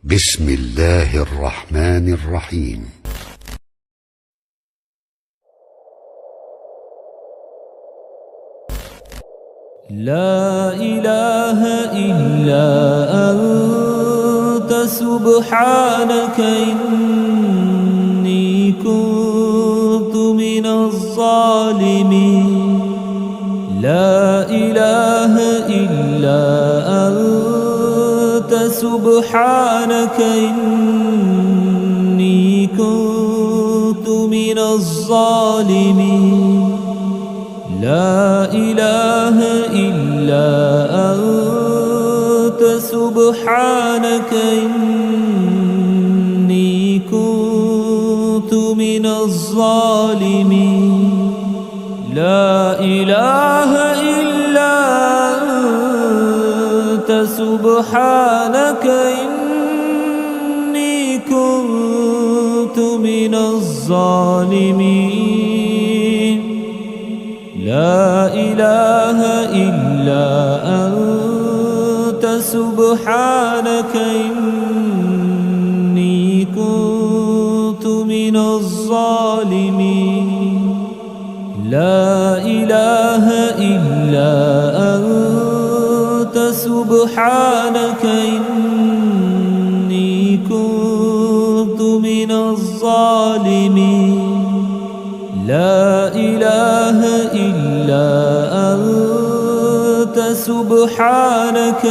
بسم الله الرحمن الرحيم. لا إله إلا أنت سبحانك إني كنت من الظالمين. لا إله إلا أنت سبحانك إني كنت من الظالمين. لا إله إلا أنت سبحانك إني كنت من الظالمين. لا إله إلا أنت سبحانك إني كنت من الظالمين. لا إله إلا أنت سبحانك إني كنت من الظالمين. لا إله إلا أنت سبحانك إني كنت من الظالمين. لا إله إلا أنت سبحانك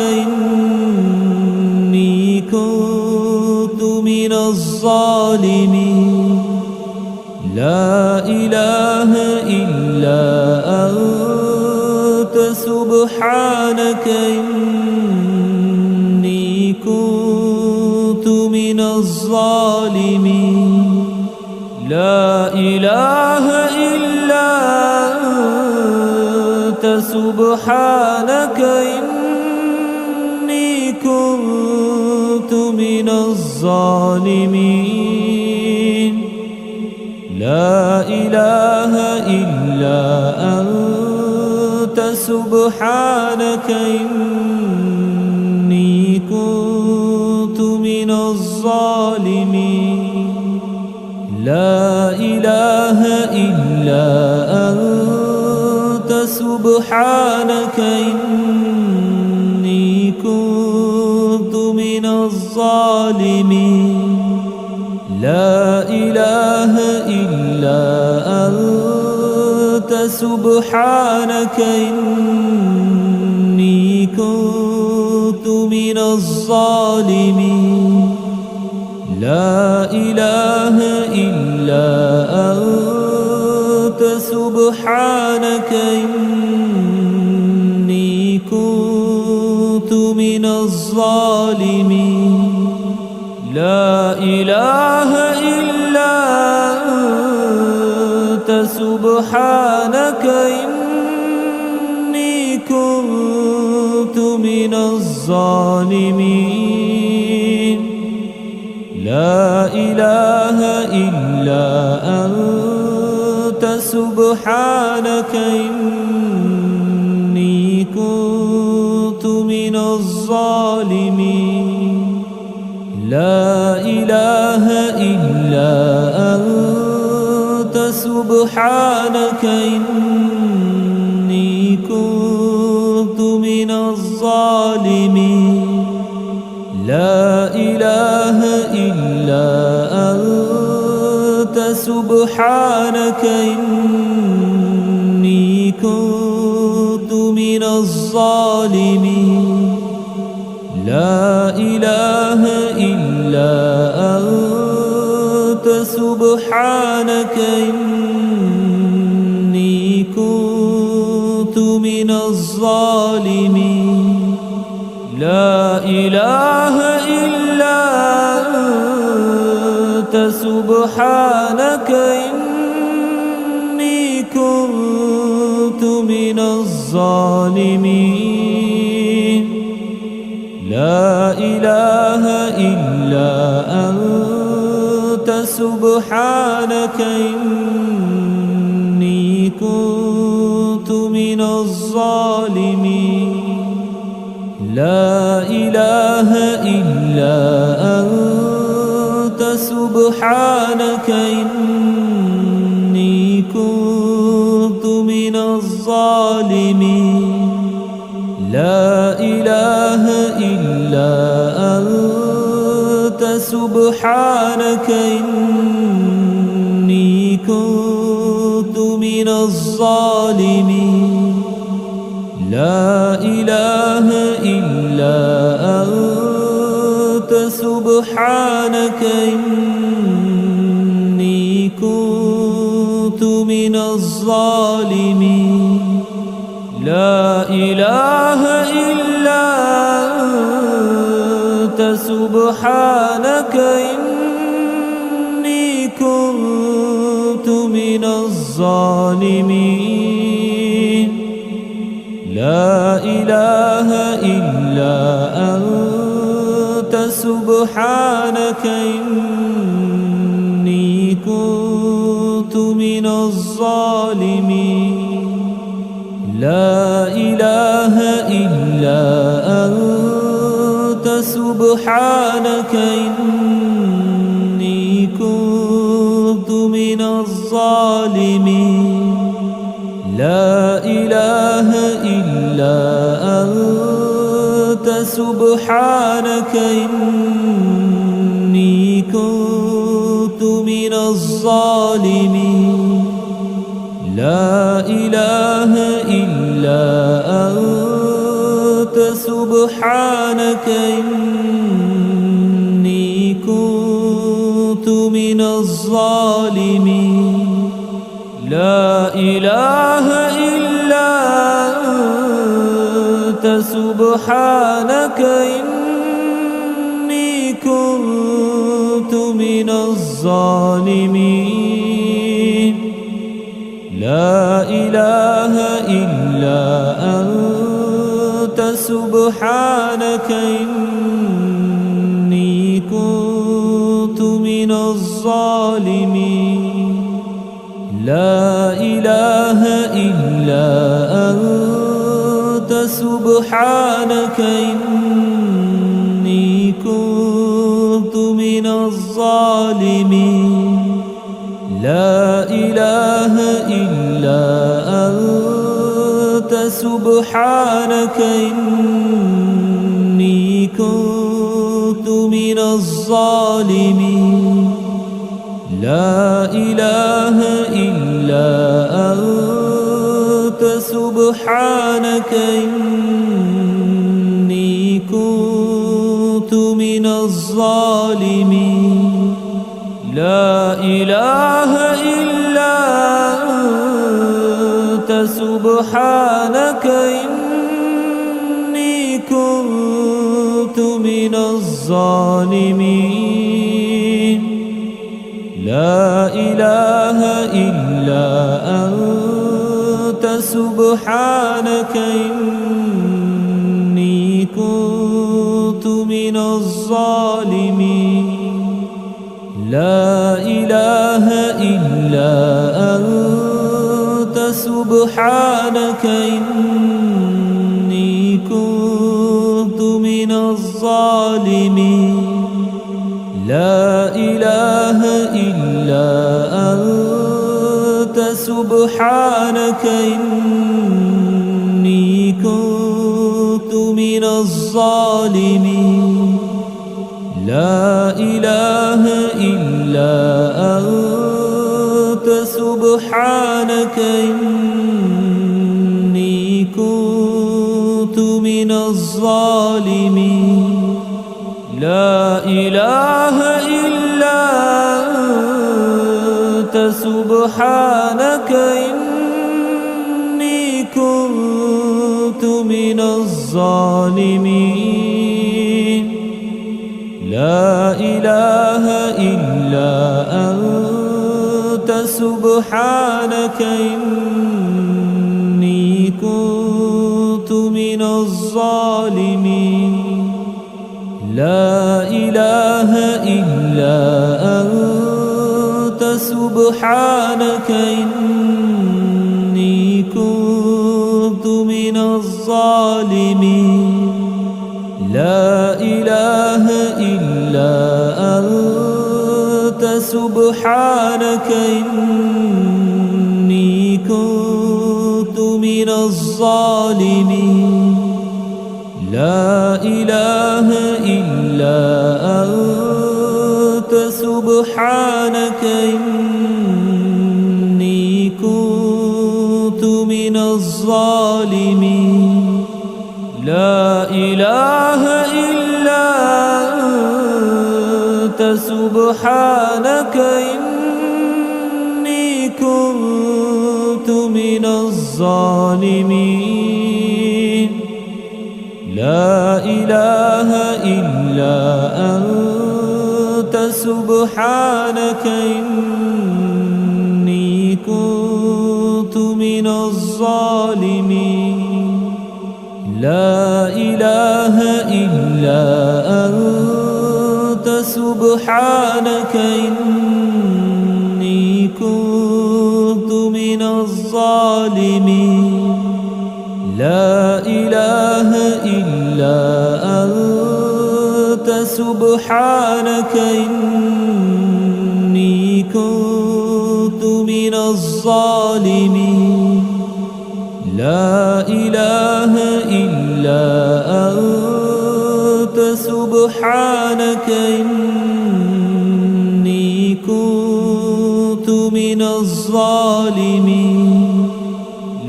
إني كنت من الظالمين. لا إله إلا أنت سبحانك إني كنت من الظالمين. لا إله إلا أنت سبحانك إني كنت من الظالمين. لا إله إلا أنت سبحانك إني كنت من الظالمين. لا إله إلا أنت سبحانك إني كنت من الظالمين. لا إله إلا أنت سبحانك إني كنت من الظالمين. لا إله إلا أنت سبحانك إني كنت من الظالمين. لا إله إلا أنت سبحانك إني كنت من الظالمين. لا إله إلا أنت سبحانك إني كنت من الظالمين. لا إله إلا أنت سبحانك إني كنت من الظالمين. لا إله إلا أنت سبحانك إني كنت من الظالمين. لا إله إلا أنت سبحانك إني كنت من الظالمين. لا إله إلا أنت سبحانك إني كنت من الظالمين. لا إله إلا أنت سبحانك إني كنت من الظالمين. لا إله إلا أنت سبحانك إني كنت من الظالمين لا إله إلا أنت سبحانك إني كنت من الظالمين لا إله إلا أنت سبحانك إني كنت من الظالمين لا إله إلا أنت سبحانك إني كنت من الظالمين لا إله إلا أنت سبحانك إني كنت من الظالمين لا إله إلا أنت سبحانك إني كنت من الظالمين لا إله إلا أنت سبحانك إني كنت من الظالمين لا إله إلا أنت سبحانك إني كنت من الظالمين لا إله إلا أنت سبحانك إني كنت من الظالمين لا إله إلا أنت سبحانك إني كنت من الظالمين لا إله إلا أنت سبحانك إني كنت من الظالمين لا إله إلا أنت سبحانك إني كنت من الظالمين لا إله إلا أنت سبحانك إني كنت من الظالمين لا إله إلا أنت سبحانك إني كنت من الظالمين لا إله إلا أنت سبحانك إني كنت من الظالمين لا إله إلا أنت سبحانك إني كنت من الظالمين لا إله إلا أنت سبحانك إني كنت من الظالمين لا إله إلا أنت سبحانك إني كنت من الظالمين لا إله إلا أنت سبحانك إني كنت من الظالمين لا إله إلا أنت سبحانك إني كنت من الظالمين لا إله إلا أنت سبحانك إني كنت من الظالمين لا إله إلا أنت سبحانك إني كنت من الظالمين لا إله إلا أنت سبحانك إني كنت من الظالمين لا إله إلا أنت سبحانك إني كنت من الظالمين لا إله إلا أنت سبحانك إني كنت من الظالمين لا إله إلا أنت سبحانك إني كنت من الظالمين لا إله إلا أنت سبحانك إني كنت من الظالمين لا إله إلا أنت سبحانك إني كنت من الظالمين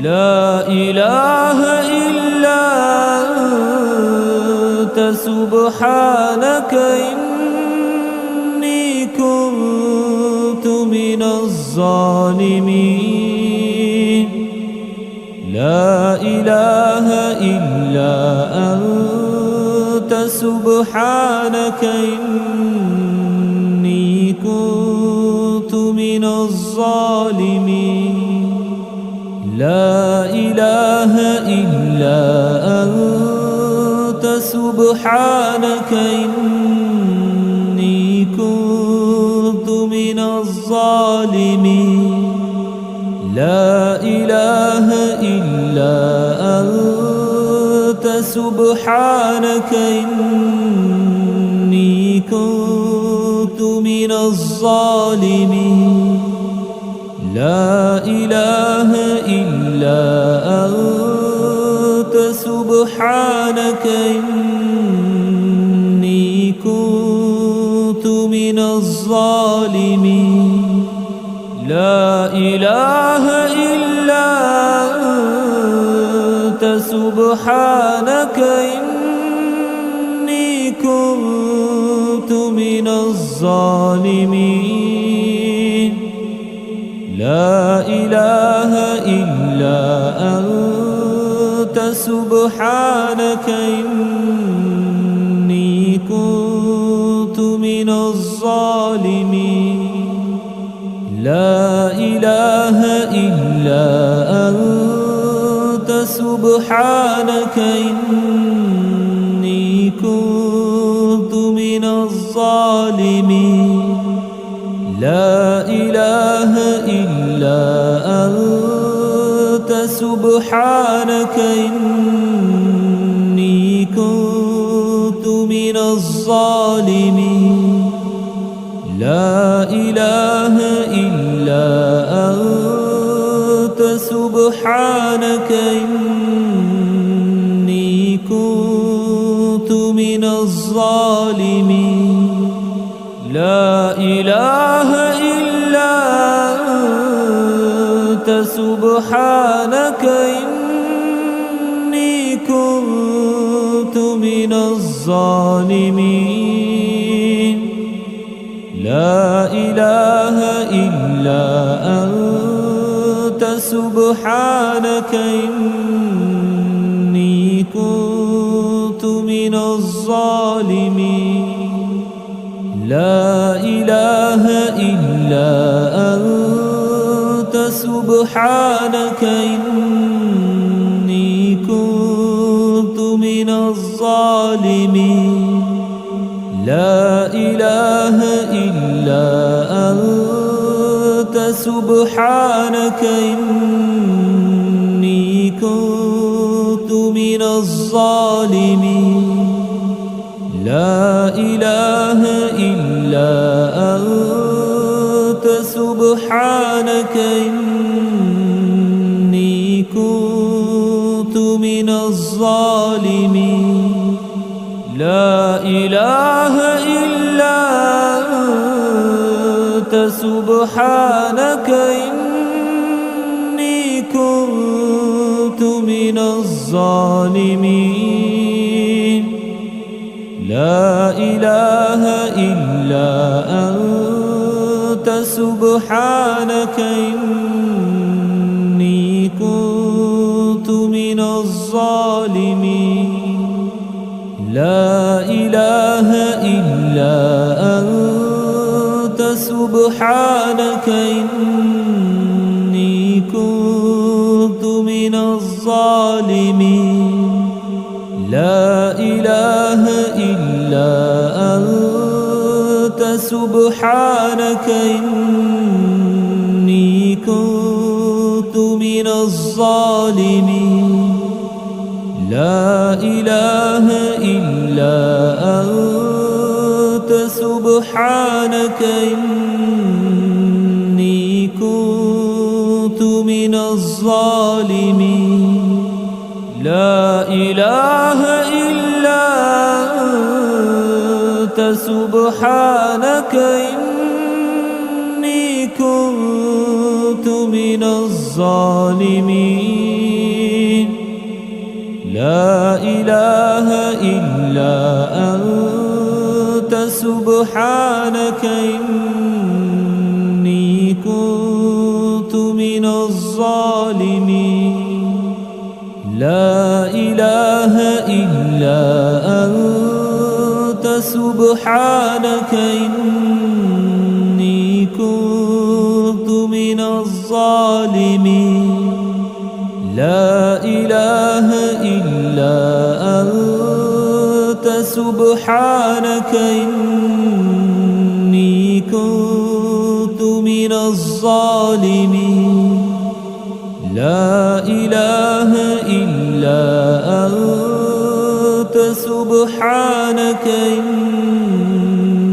لا إله إلا أنت سبحانك إني كنت من الظالمين لا إله إلا أنت سبحانك إني كنت من الظالمين لا إله إلا أنت سبحانك إني كنت من الظالمين لا إله إلا أنت سبحانك إني كنت من الظالمين لا إله إلا أنت سبحانك إني كنت من الظالمين لا إله إلا أنت سبحانك إني كنت من الظالمين لا إله إلا أنت سبحانك إني كنت من الظالمين لا إله إلا أنت سبحانك إني كنت من الظالمين لا إله إلا أنت سبحانك إني كنت من الظالمين لا إله إلا أنت سبحانك إني كنت من الظالمين لا إله إلا أنت سبحانك إني كنت من الظالمين لا إله إلا أنت سبحانك إني كنت من الظالمين لا إله إلا أنت سبحانك إني كنت من الظالمين لا إله إلا أنت سبحانك إني كنت من الظالمين لا إله إلا أنت سبحانك إني كنت من الظالمين لا إله إلا أنت سبحانك إني كنت من الظالمين لا إله إلا أنت سبحانك إني كنت من الظالمين لا إله إلا أنت سبحانك إني كنت من الظالمين لا إله إلا أنت سبحانك إني كنت من الظالمين لا إله إلا أنت سبحانك إني كنت من الظالمين لا إله إلا أنت سبحانك إني كنت من الظالمين لا إله إلا أنت سبحانك إني كنت من الظالمين لا إله إلا أنت سبحانك إني كنت من الظالمين لا إله إلا أنت سبحانك إني كنت من الظالمين لا إله إلا أنت سبحانك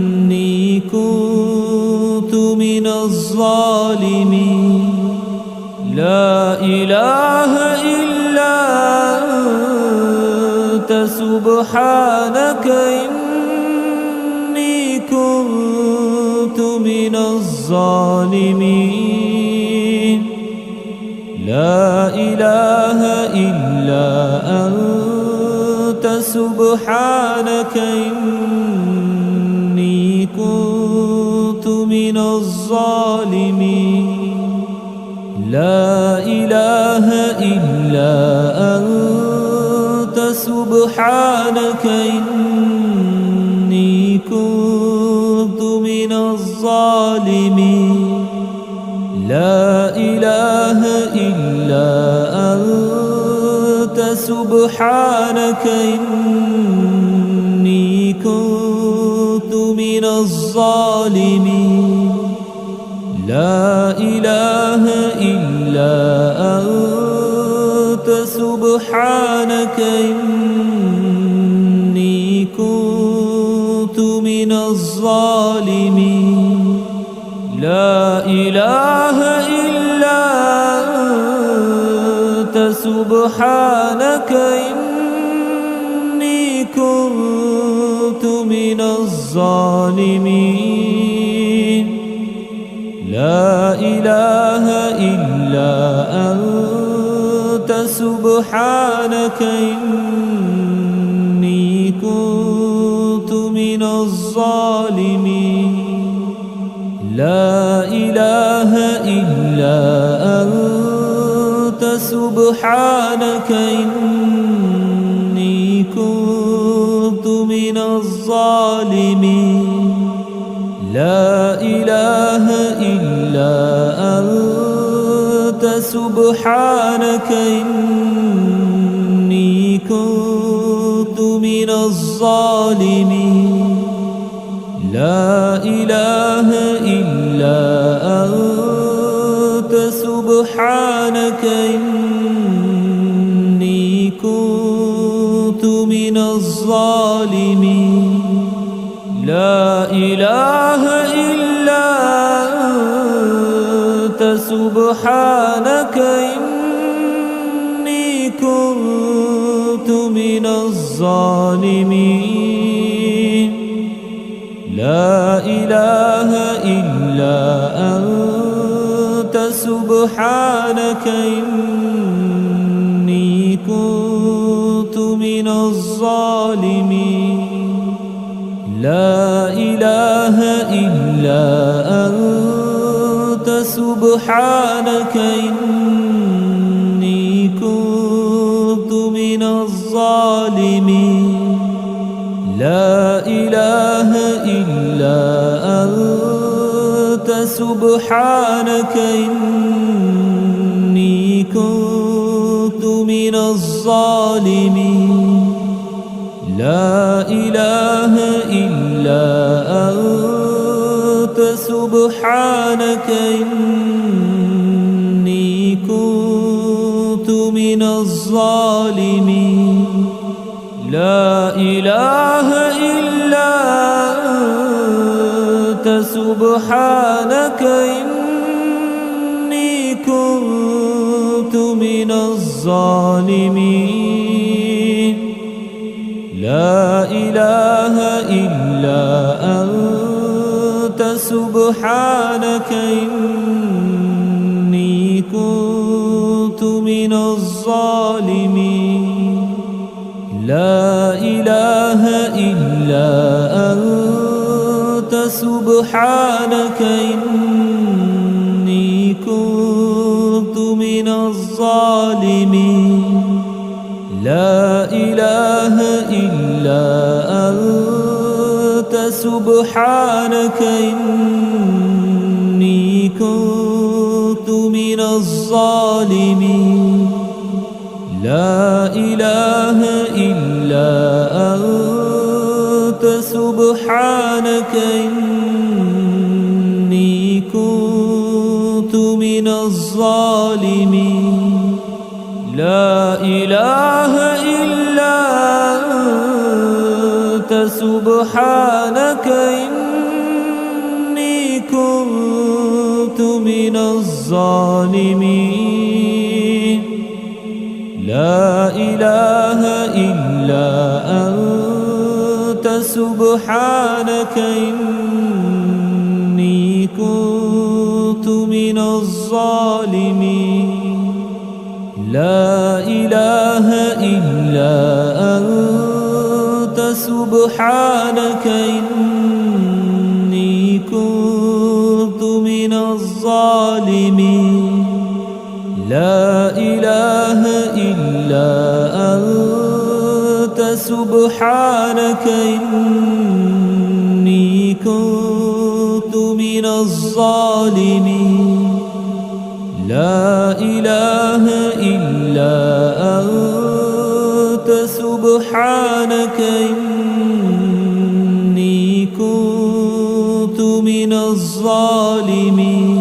إني كنت من الظالمين لا إله إلا أنت سبحانك إني كنت من الظالمين لا إله إلا أنت سبحانك إني كنت من الظالمين لا إله إلا أنت سبحانك إني كنت من الظالمين لا إله إلا أنت سبحانك إني كنت من الظالمين لا إله إلا أنت سبحانك إني كنت من الظالمين لا إله إلا أنت سبحانك إني كنت من الظالمين لا إله إلا أنت سبحانك إني كنت من الظالمين لا إله إلا أنت سبحانك إني كنت من الظالمين لا إله إلا أنت سبحانك إني كنت من الظالمين لا إله إلا أنت سبحانك إني كنت من الظالمين لا إله إلا أنت سبحانك إني كنت من الظالمين لا إله إلا أنت سبحانك إني كنت من الظالمين لا إله إلا أنت سبحانك إني كنت من الظالمين لا إله إلا أنت سبحانك إني كنت من الظالمين لا إله إلا أنت سبحانك إني كنت من الظالمين لا إله إلا أنت سبحانك إني كنت من الظالمين لا إله إلا أنت سبحانك إني كنت من الظالمين لا إله إلا أنت سبحانك إني كنت من الظالمين لا إله إلا أنت سبحانك إني كنت من الظالمين لا إله إلا أنت سبحانك إني كنت من الظالمين لا إله إلا أنت سبحانك إني كنت من الظالمين لا إله إلا أنت سبحانك إني كنت من الظالمين لا إله إلا أنت سبحانك إني كنت من الظالمين لا إله إلا أنت سبحانك إني كنت من الظالمين لا إله إلا أنت سبحانك إني كنت من الظالمين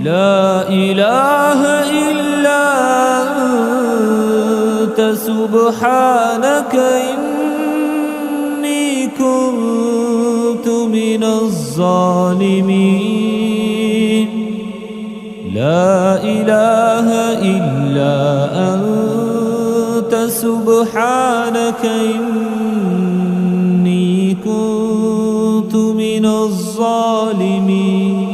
لا إله إلا أنت سبحانك إني كنت من الظالمين لا إله إلا أنت سبحانك إني كنت من الظالمين